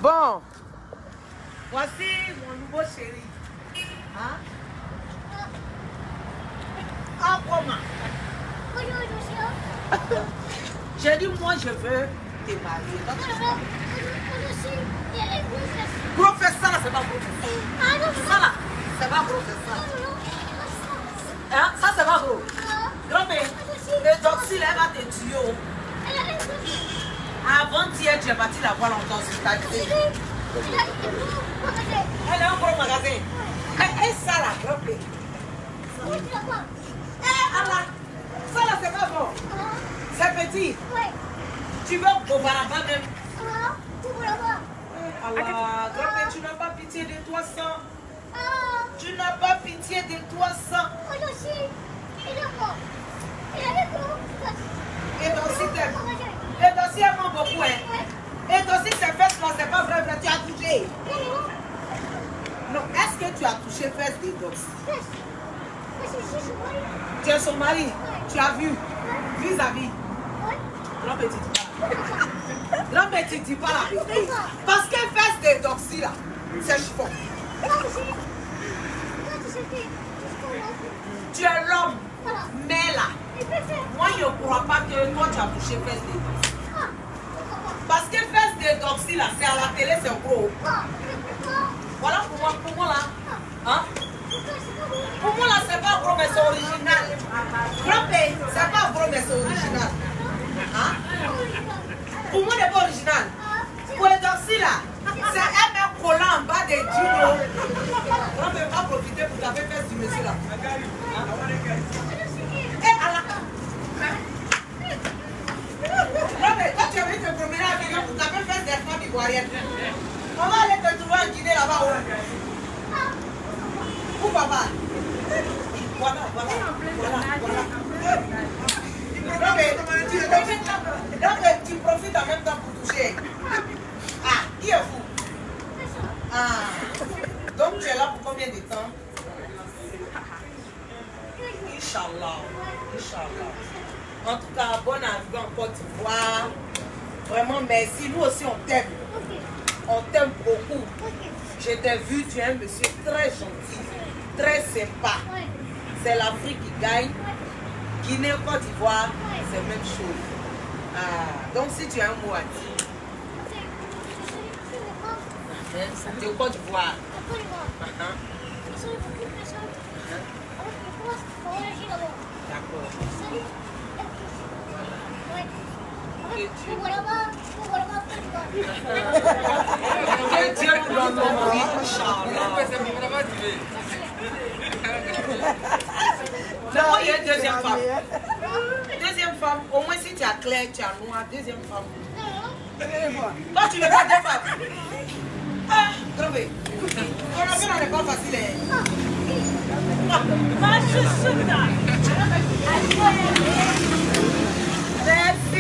Bon. Voici mon nouveau chéri. Hein? Ah, comment? J'ai dit, moi, je veux te marier. Professeur, là, c'est pas professeur. Ça, là, c'est pas professeur. Hein? Ça, c'est pas gros. Grand-mère, le doxy, là, elle va te tuer. Avant-hier, tu es parti la voir longtemps sur ta télé. Elle est encore au magasin. Et ça, là, grand-mère. Ça, là, c'est pas bon. C'est petit. Tu veux au barabas même? Allah, grand-mère, tu n'as pas pitié de toi sans. Tu n'as pas pitié de toi sans. Et donc, si t'aimes. Et donc, si elle ment beaucoup, hein. Et donc, si ces fesses-là, c'est pas vrai, tu as touché. Non, est-ce que tu as touché fesses des dox? Tu es son mari. Tu as vu. Vis-à-vis. Grand-père, tu dis pas. Grand-père, tu dis pas la vérité. Parce que fesses des doxy, là, c'est chiffon. Tu es l'homme. Mais là, moi, je ne crois pas que toi, tu as touché fesses des doxy. Parce que fesses des doxy, là, c'est à la télé, c'est gros. Voilà pour moi là. Hein? Pour moi là, c'est pas gros, mais c'est original. Grand-père, c'est pas gros, mais c'est original. Hein? Pour moi, c'est pas original. Pour les doxy là, c'est un mec collant en bas des jeans. Grand-père va profiter pour taper fesses du monsieur là. Hein? Et à la... Grand-père, toi tu avais te promener avec quelqu'un pour taper fesses des femmes ivoiriennes. On va aller te trouver en Guinée là-bas. Où papa? Voilà. Donc tu profites en même temps pour toucher. Ah, qui est fou? Ah. Donc tu es là pour combien de temps? Inch'Allah. En tout cas, bonne arrivée en Côte d'Ivoire. Vraiment merci. Nous aussi on t'aime. On t'aime beaucoup. Je t'ai vu, tu es un monsieur très gentil, très sympa. C'est l'Afrique qui gagne. Guinée, Côte d'Ivoire, c'est la même chose. Ah, donc si tu as un mot à dire. C'est au Côte d'Ivoire. D'accord. Que Dieu nous donne nos vies, Inch'Allah. Non, il y a une deuxième femme. Deuxième femme, au moins si tu as clair, tu as noir, deuxième femme. Toi, tu n'es pas deux femmes. Ah, trouvez. On a fait, on n'est pas facile. Ma chouchoute.